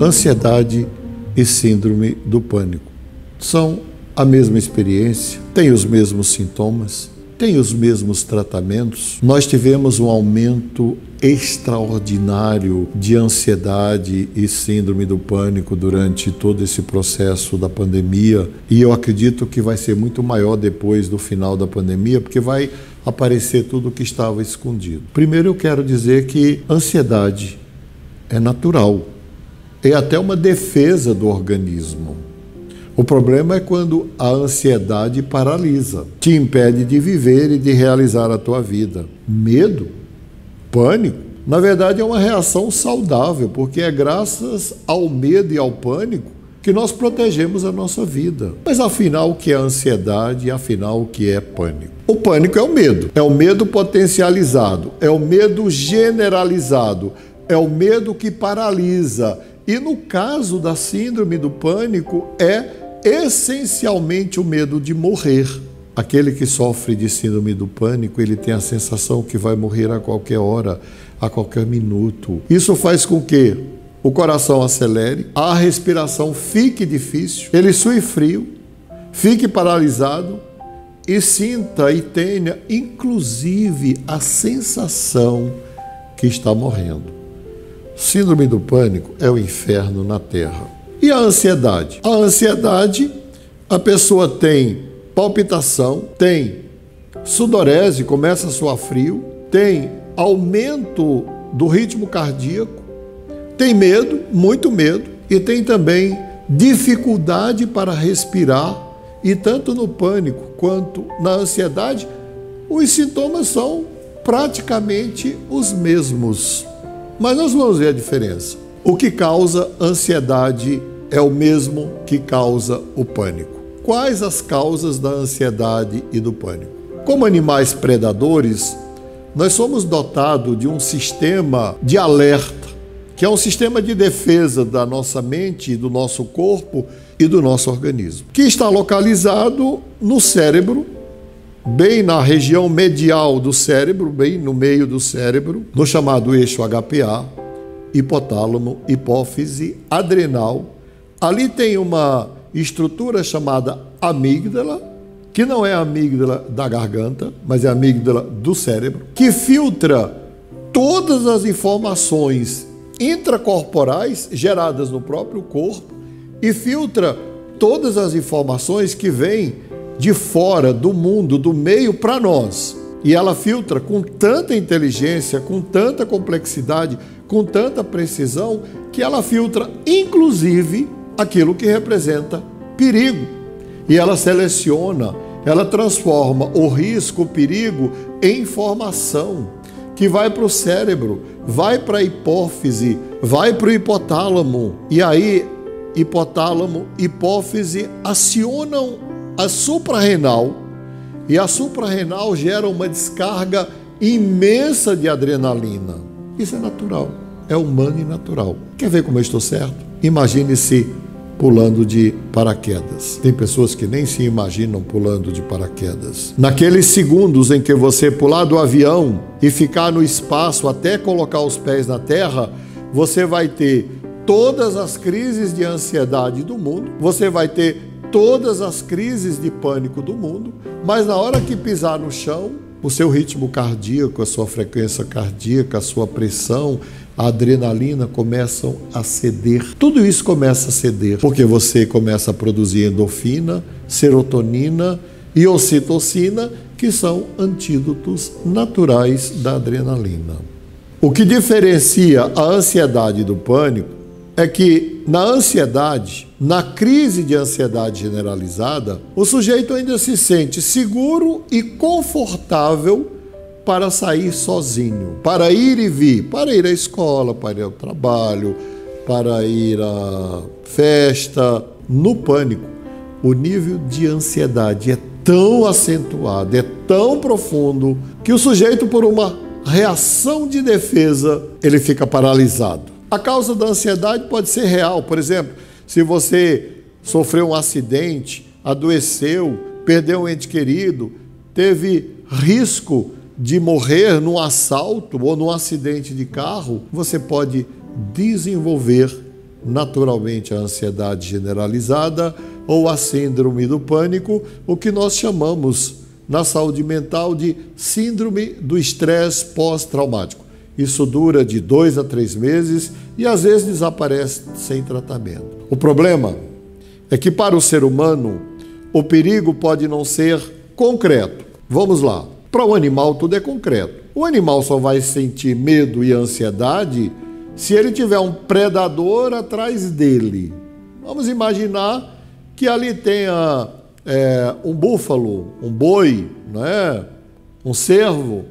Ansiedade e síndrome do pânico são a mesma experiência, têm os mesmos sintomas, têm os mesmos tratamentos. Nós tivemos um aumento extraordinário de ansiedade e síndrome do pânico durante todo esse processo da pandemia, e eu acredito que vai ser muito maior depois do final da pandemia, porque vai aparecer tudo o que estava escondido. Primeiro eu quero dizer que ansiedade é natural, é até uma defesa do organismo. O problema é quando a ansiedade paralisa, te impede de viver e de realizar a tua vida. Medo, pânico, na verdade é uma reação saudável, porque é graças ao medo e ao pânico que nós protegemos a nossa vida. Mas afinal, o que é ansiedade e afinal, o que é pânico? O pânico é o medo potencializado, é o medo generalizado, é o medo que paralisa. E no caso da síndrome do pânico, é essencialmente o medo de morrer. Aquele que sofre de síndrome do pânico, ele tem a sensação que vai morrer a qualquer hora, a qualquer minuto. Isso faz com que o coração acelere, a respiração fique difícil, ele sue frio, fique paralisado e sinta e tenha, inclusive, a sensação que está morrendo. Síndrome do pânico é o inferno na Terra. E a ansiedade? A ansiedade, a pessoa tem palpitação, tem sudorese, começa a suar frio, tem aumento do ritmo cardíaco, tem medo, muito medo, e tem também dificuldade para respirar. E tanto no pânico quanto na ansiedade, os sintomas são praticamente os mesmos. Mas nós vamos ver a diferença. O que causa ansiedade é o mesmo que causa o pânico. Quais as causas da ansiedade e do pânico? Como animais predadores, nós somos dotados de um sistema de alerta, que é um sistema de defesa da nossa mente, do nosso corpo e do nosso organismo, que está localizado no cérebro, bem na região medial do cérebro, bem no meio do cérebro, no chamado eixo HPA, hipotálamo, hipófise, adrenal. Ali tem uma estrutura chamada amígdala, que não é a amígdala da garganta, mas é a amígdala do cérebro, que filtra todas as informações intracorporais geradas no próprio corpo e filtra todas as informações que vêm de fora, do mundo, do meio para nós. E ela filtra com tanta inteligência, com tanta complexidade, com tanta precisão, que ela filtra inclusive aquilo que representa perigo. E ela seleciona, ela transforma o risco, o perigo em informação que vai para o cérebro, vai para a hipófise, vai para o hipotálamo. E aí, hipotálamo, hipófise acionam a suprarrenal, e a suprarrenal gera uma descarga imensa de adrenalina. Isso é natural, é humano e natural. Quer ver como eu estou certo? Imagine-se pulando de paraquedas. Tem pessoas que nem se imaginam pulando de paraquedas. Naqueles segundos em que você pular do avião e ficar no espaço até colocar os pés na terra, você vai ter todas as crises de ansiedade do mundo, você vai ter todas as crises de pânico do mundo, mas na hora que pisar no chão, o seu ritmo cardíaco, a sua frequência cardíaca, a sua pressão, a adrenalina começam a ceder. Tudo isso começa a ceder, porque você começa a produzir endorfina, serotonina e ocitocina, que são antídotos naturais da adrenalina. O que diferencia a ansiedade do pânico é que na ansiedade, na crise de ansiedade generalizada, o sujeito ainda se sente seguro e confortável para sair sozinho, para ir e vir, para ir à escola, para ir ao trabalho, para ir à festa. No pânico, o nível de ansiedade é tão acentuado, é tão profundo, que o sujeito, por uma reação de defesa, ele fica paralisado. A causa da ansiedade pode ser real. Por exemplo, se você sofreu um acidente, adoeceu, perdeu um ente querido, teve risco de morrer num assalto ou num acidente de carro, você pode desenvolver naturalmente a ansiedade generalizada ou a síndrome do pânico, o que nós chamamos na saúde mental de síndrome do estresse pós-traumático. Isso dura de 2 a 3 meses e às vezes desaparece sem tratamento. O problema é que para o ser humano o perigo pode não ser concreto. Vamos lá. Para o animal tudo é concreto. O animal só vai sentir medo e ansiedade se ele tiver um predador atrás dele. Vamos imaginar que ali tenha um búfalo, um boi, né? Um cervo,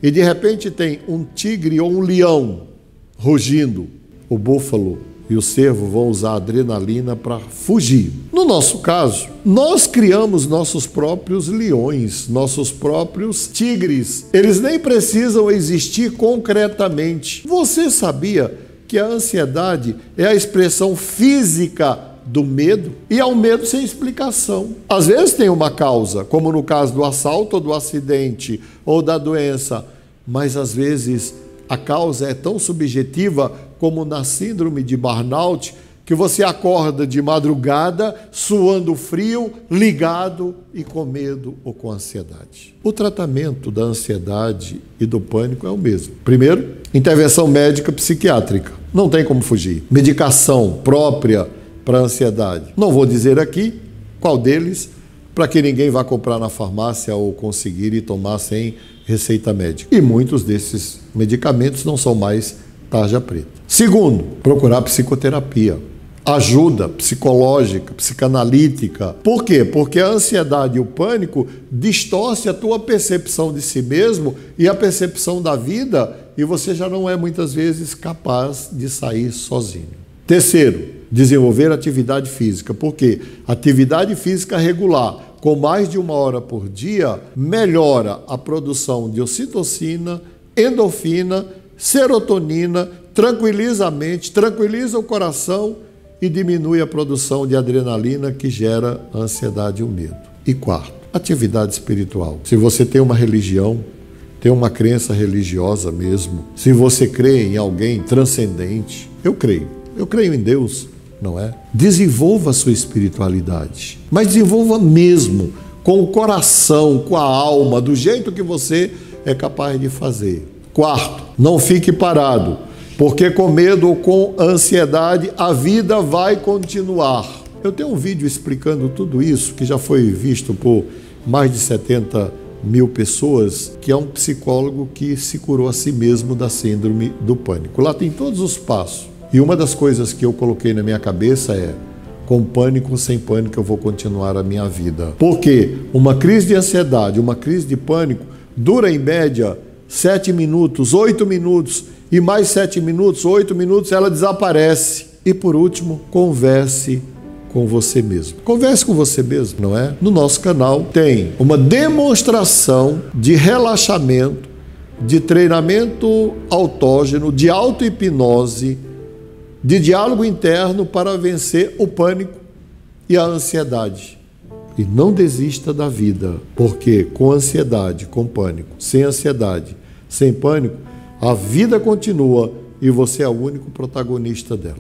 e de repente tem um tigre ou um leão rugindo. O búfalo e o cervo vão usar adrenalina para fugir. No nosso caso, nós criamos nossos próprios leões, nossos próprios tigres. Eles nem precisam existir concretamente. Você sabia que a ansiedade é a expressão física do medo? E é um medo sem explicação. Às vezes tem uma causa, como no caso do assalto ou do acidente ou da doença, mas às vezes a causa é tão subjetiva como na síndrome de burnout, que você acorda de madrugada, suando frio, ligado e com medo ou com ansiedade. O tratamento da ansiedade e do pânico é o mesmo. Primeiro, intervenção médica psiquiátrica. Não tem como fugir. Medicação própria para a ansiedade. Não vou dizer aqui qual deles, para que ninguém vá comprar na farmácia ou conseguir e tomar sem receita médica. E muitos desses medicamentos não são mais tarja preta. Segundo, procurar psicoterapia. Ajuda psicológica, psicanalítica. Por quê? Porque a ansiedade e o pânico distorcem a tua percepção de si mesmo e a percepção da vida, e você já não é muitas vezes capaz de sair sozinho. Terceiro, desenvolver atividade física. Por quê? Atividade física regular, com mais de 1 hora por dia, melhora a produção de ocitocina, endorfina, serotonina, tranquiliza a mente, tranquiliza o coração e diminui a produção de adrenalina que gera a ansiedade e o medo. E quarto, atividade espiritual. Se você tem uma religião, tem uma crença religiosa mesmo, se você crê em alguém transcendente, eu creio em Deus, não é? Desenvolva a sua espiritualidade, mas desenvolva mesmo, com o coração, com a alma, do jeito que você é capaz de fazer. Quarto, não fique parado, porque com medo ou com ansiedade a vida vai continuar. Eu tenho um vídeo explicando tudo isso, que já foi visto por mais de 70 mil pessoas, que é um psicólogo que se curou a si mesmo da síndrome do pânico. Lá tem todos os passos. E uma das coisas que eu coloquei na minha cabeça é: com pânico ou sem pânico eu vou continuar a minha vida. Porque uma crise de ansiedade, uma crise de pânico dura em média 7 minutos, 8 minutos, e mais 7 minutos, 8 minutos, ela desaparece. E por último, converse com você mesmo. Converse com você mesmo, não é? No nosso canal tem uma demonstração de relaxamento, de treinamento autógeno, de auto-hipnose, de diálogo interno para vencer o pânico e a ansiedade. E não desista da vida, porque com ansiedade, com pânico, sem ansiedade, sem pânico, a vida continua e você é o único protagonista dela.